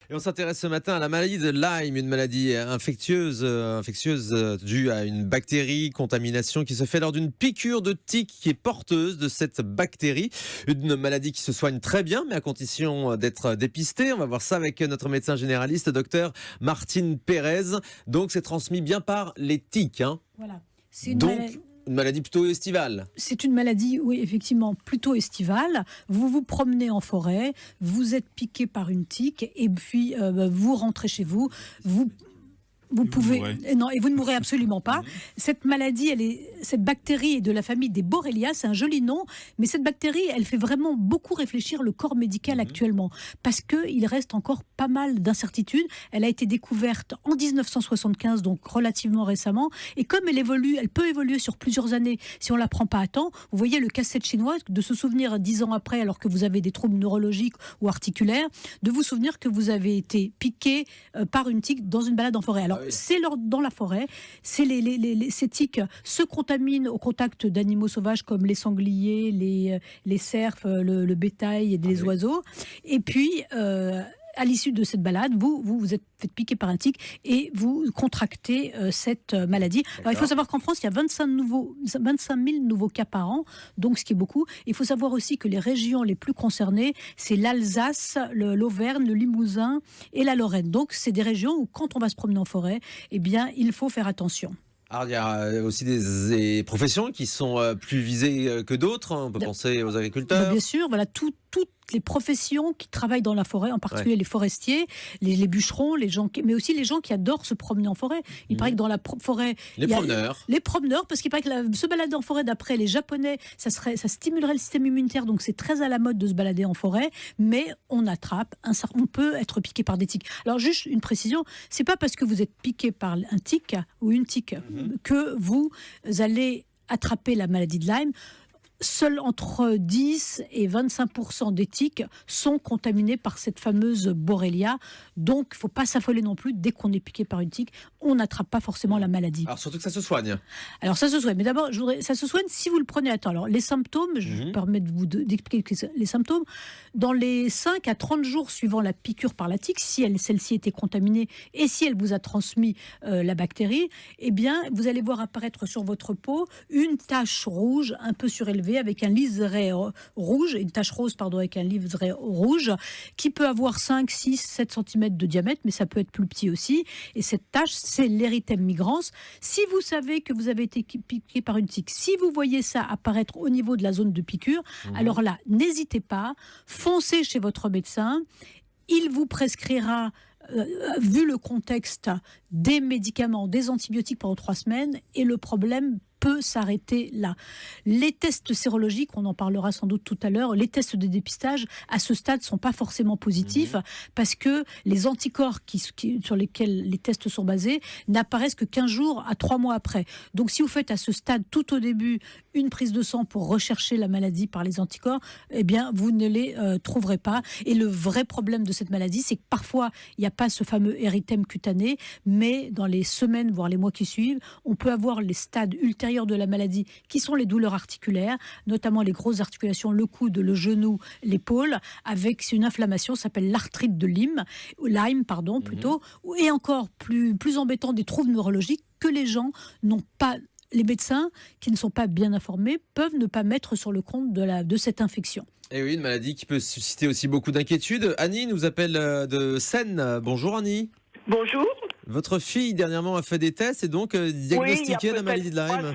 Et on s'intéresse ce matin à la maladie de Lyme, une maladie infectieuse due à une bactérie, contamination qui se fait lors d'une piqûre de tique qui est porteuse de cette bactérie. Une maladie qui se soigne très bien, mais à condition d'être dépistée. On va voir ça avec notre médecin généraliste, docteur Martine Pérez. Donc c'est transmis bien par les tiques. Voilà. Une maladie plutôt estivale. C'est une maladie, oui, effectivement, plutôt estivale. Vous vous promenez en forêt, vous êtes piqué par une tique, et puis vous rentrez chez vous, vous pouvez non, et vous ne mourrez absolument pas. Cette maladie, cette bactérie est de la famille des Borrelia, c'est un joli nom, mais cette bactérie, elle fait vraiment beaucoup réfléchir le corps médical actuellement, parce que il reste encore pas mal d'incertitudes. Elle a été découverte en 1975, donc relativement récemment, et comme elle peut évoluer sur plusieurs années si on la prend pas à temps. Vous voyez le casse-tête chinois, de se souvenir 10 ans après, alors que vous avez des troubles neurologiques ou articulaires, de vous souvenir que vous avez été piqué par une tique dans une balade en forêt. Alors c'est dans la forêt, ces tiques se contaminent au contact d'animaux sauvages comme les sangliers, les cerfs, le bétail et les oiseaux. Et puis, à l'issue de cette balade, vous êtes fait piquer par un tique et vous contractez cette maladie. Alors, il faut savoir qu'en France, il y a 25 000 nouveaux cas par an, donc ce qui est beaucoup. Il faut savoir aussi que les régions les plus concernées, c'est l'Alsace, l'Auvergne, le Limousin et la Lorraine. Donc, c'est des régions où, quand on va se promener en forêt, eh bien, il faut faire attention. Alors, il y a aussi des professions qui sont plus visées que d'autres. On peut penser aux agriculteurs. Bien sûr, voilà, toutes les professions qui travaillent dans la forêt, en particulier les forestiers, les bûcherons, mais aussi les gens qui adorent se promener en forêt. Il paraît que dans la forêt... Les promeneurs. Les promeneurs, parce qu'il paraît que se balader en forêt, d'après les Japonais, ça stimulerait le système immunitaire, donc c'est très à la mode de se balader en forêt, mais on peut être piqué par des tiques. Alors juste une précision, c'est pas parce que vous êtes piqué par un tique ou une tique que vous allez attraper la maladie de Lyme. Seuls entre 10 et 25% des tiques sont contaminés par cette fameuse Borrelia. Donc, il ne faut pas s'affoler non plus. Dès qu'on est piqué par une tique, on n'attrape pas forcément la maladie. Alors, surtout que ça se soigne. Alors, ça se soigne. Mais d'abord, ça se soigne si vous le prenez à temps. Alors, les symptômes, je me permets d'expliquer les symptômes. Dans les 5 à 30 jours suivant la piqûre par la tique, si celle-ci était contaminée et si elle vous a transmis la bactérie, eh bien, vous allez voir apparaître sur votre peau une tache rouge un peu surélevée avec un liseré rouge, une tache rose, pardon, avec un liseré rouge, qui peut avoir 5, 6, 7 cm de diamètre, mais ça peut être plus petit aussi. Et cette tache, c'est l'érythème migrans. Si vous savez que vous avez été piqué par une tique, si vous voyez ça apparaître au niveau de la zone de piqûre, alors là, n'hésitez pas, foncez chez votre médecin. Il vous prescrira, vu le contexte, des médicaments, des antibiotiques pendant 3 semaines, et le problème peut s'arrêter là. Les tests sérologiques, on en parlera sans doute tout à l'heure, les tests de dépistage à ce stade sont pas forcément positifs parce que les anticorps sur lesquels les tests sont basés n'apparaissent que 15 jours à 3 mois après. Donc si vous faites à ce stade tout au début une prise de sang pour rechercher la maladie par les anticorps, eh bien vous ne les trouverez pas. Et le vrai problème de cette maladie, c'est que parfois il n'y a pas ce fameux érythème cutané, mais dans les semaines voire les mois qui suivent, on peut avoir les stades ultérieurs de la maladie, qui sont les douleurs articulaires, notamment les grosses articulations, le coude, le genou, l'épaule, avec une inflammation, ça s'appelle l'arthrite de Lyme, plutôt, et encore plus embêtant, des troubles neurologiques que les gens n'ont pas. Les médecins qui ne sont pas bien informés peuvent ne pas mettre sur le compte de cette infection. Et oui, une maladie qui peut susciter aussi beaucoup d'inquiétudes. Annie nous appelle de Seine. Bonjour Annie. Bonjour. Votre fille dernièrement a fait des tests et donc diagnostiqué la maladie de Lyme.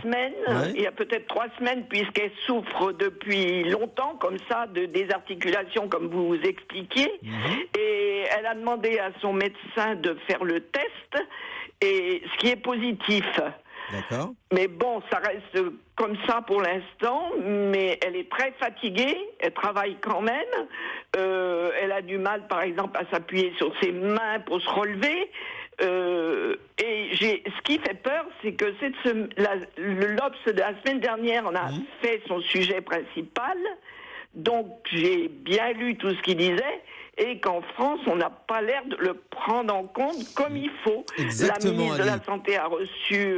Il y a peut-être 3 semaines, puisqu'elle souffre depuis longtemps comme ça de désarticulation, comme vous expliquiez. Et elle a demandé à son médecin de faire le test, et ce qui est positif. D'accord. Mais bon, ça reste comme ça pour l'instant, mais elle est très fatiguée, elle travaille quand même, elle a du mal par exemple à s'appuyer sur ses mains pour se relever, et ce qui fait peur, c'est que l'Obs de la semaine dernière, on a fait son sujet principal, donc j'ai bien lu tout ce qu'il disait, et qu'en France, on n'a pas l'air de le prendre en compte comme il faut. Exactement, la ministre de la Santé a reçu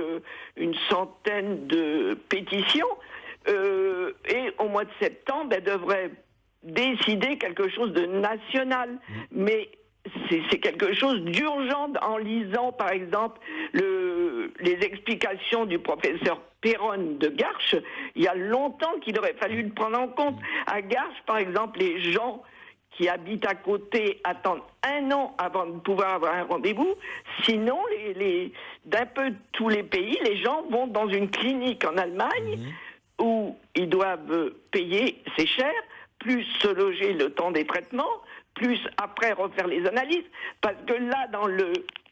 une centaine de pétitions, et au mois de septembre, elle devrait décider quelque chose de national. Mais c'est quelque chose d'urgent en lisant, par exemple, les explications du professeur Perron de Garches. Il y a longtemps qu'il aurait fallu le prendre en compte. À Garches, par exemple, les gens qui habitent à côté attendent 1 an avant de pouvoir avoir un rendez-vous. Sinon, d'un peu tous les pays, les gens vont dans une clinique en Allemagne où ils doivent payer, c'est cher, plus se loger le temps des traitements, plus après refaire les analyses. Parce que là,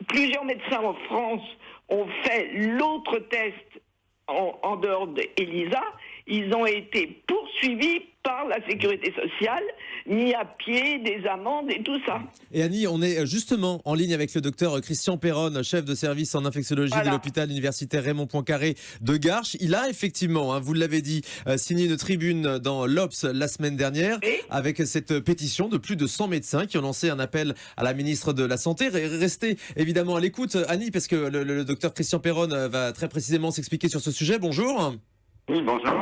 plusieurs médecins en France ont fait l'autre test en dehors d'ELISA. Ils ont été poursuivis par la sécurité sociale, mis à pied, des amendes et tout ça. Et Annie, on est justement en ligne avec le docteur Christian Perron, chef de service en infectiologie de l'hôpital universitaire Raymond Poincaré de Garches. Il a effectivement, vous l'avez dit, signé une tribune dans l'Obs la semaine dernière avec cette pétition de plus de 100 médecins qui ont lancé un appel à la ministre de la Santé. Restez évidemment à l'écoute, Annie, parce que le docteur Christian Perron va très précisément s'expliquer sur ce sujet. Bonjour. Oui, bonjour.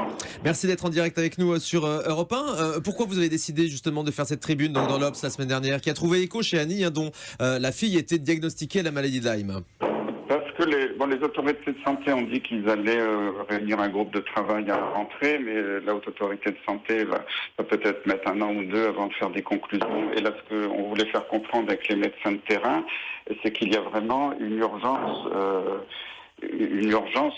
Merci d'être en direct avec nous sur Europe 1. Pourquoi vous avez décidé justement de faire cette tribune dans l'Obs la semaine dernière, qui a trouvé écho chez Annie, dont la fille était diagnostiquée à la maladie de Lyme? Parce que les autorités de santé ont dit qu'ils allaient réunir un groupe de travail à la rentrée, mais la haute autorité de santé va peut-être mettre 1 an ou 2 avant de faire des conclusions. Et là, ce qu'on voulait faire comprendre avec les médecins de terrain, c'est qu'il y a vraiment une urgence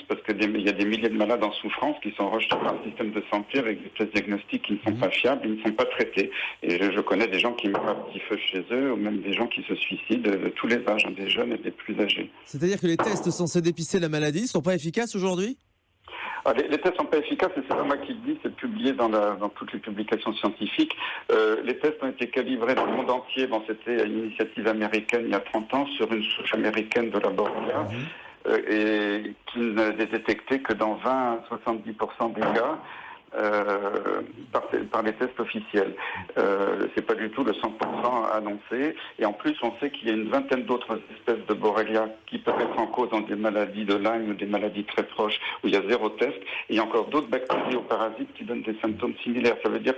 parce qu'il y a des milliers de malades en souffrance qui sont rejetés par le système de santé avec des tests diagnostiques qui ne sont pas fiables, ils ne sont pas traités. Et je connais des gens qui meurent à petit feu chez eux, ou même des gens qui se suicident de tous les âges, des jeunes et des plus âgés. C'est-à-dire que les tests censés dépister la maladie ne sont pas efficaces aujourd'hui ? Les tests sont pas efficaces, et c'est pas moi qui le dis, c'est publié dans toutes les publications scientifiques. Les tests ont été calibrés dans le monde entier. Bon, c'était une initiative américaine il y a 30 ans sur une souche américaine de la Borrelia. Et qui ne les détectait que dans 20 à 70% des cas par les tests officiels. C'est pas du tout le 100% annoncé. Et en plus, on sait qu'il y a une vingtaine d'autres espèces de Borrelia qui peuvent être en cause dans des maladies de Lyme ou des maladies très proches où il y a 0 test. Et il y a encore d'autres bactéries ou parasites qui donnent des symptômes similaires. Ça veut dire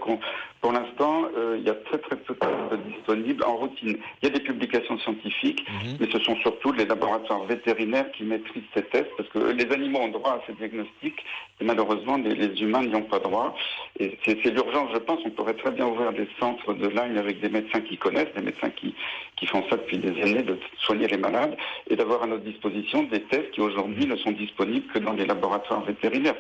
pour l'instant, il y a très très peu de tests disponibles en routine. Il y a des publications scientifiques, mais ce sont surtout les laboratoires vétérinaires qui maîtrisent ces tests, parce que les animaux ont droit à ces diagnostics, et malheureusement, les humains n'y ont pas droit. Et c'est l'urgence, je pense. On pourrait très bien ouvrir des centres de Lyme avec des médecins qui connaissent, des médecins qui font ça depuis des années, de soigner les malades, et d'avoir à notre disposition des tests qui aujourd'hui ne sont disponibles que dans les laboratoires vétérinaires.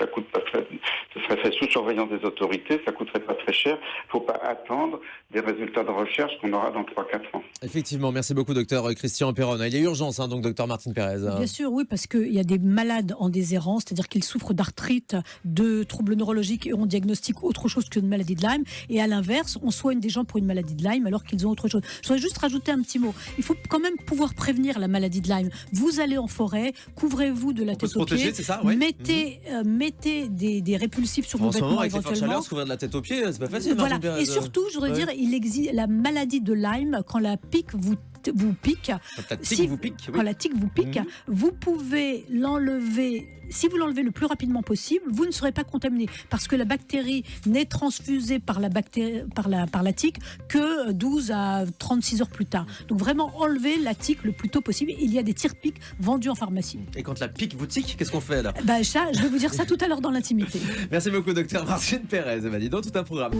Ça coûte pas très, ce serait fait sous surveillance des autorités, ça coûterait pas très cher. Il ne faut pas attendre des résultats de recherche qu'on aura dans 3-4 ans. Effectivement, merci beaucoup docteur Christian Perron. Il y a urgence, donc docteur Martine Pérez. Bien sûr, oui, parce qu'il y a des malades en déshérence, c'est-à-dire qu'ils souffrent d'arthrite, de troubles neurologiques et on diagnostique autre chose qu'une maladie de Lyme. Et à l'inverse, on soigne des gens pour une maladie de Lyme alors qu'ils ont autre chose. Je voudrais juste rajouter un petit mot. Il faut quand même pouvoir prévenir la maladie de Lyme. Vous allez en forêt, couvrez-vous de la tête aux pieds, c'est ça, ouais. mettez des répulsifs sur vos vêtements avec éventuellement. les chaleur, se couvrir de la tête aux pieds, c'est pas facile. Voilà. Et surtout, je voudrais dire, il existe la maladie de Lyme, quand la pique vous pique, quand la tique vous pique, vous pouvez l'enlever. Si vous l'enlevez le plus rapidement possible, vous ne serez pas contaminé parce que la bactérie n'est transfusée par la tique que 12 à 36 heures plus tard. Donc vraiment enlever la tique le plus tôt possible. Il y a des tire-piques vendus en pharmacie. Et quand la pique vous tique, qu'est-ce qu'on fait là ? Ça, je vais vous dire ça tout à l'heure dans l'intimité. Merci beaucoup docteur Martine Pérez. Dis donc, tout un programme.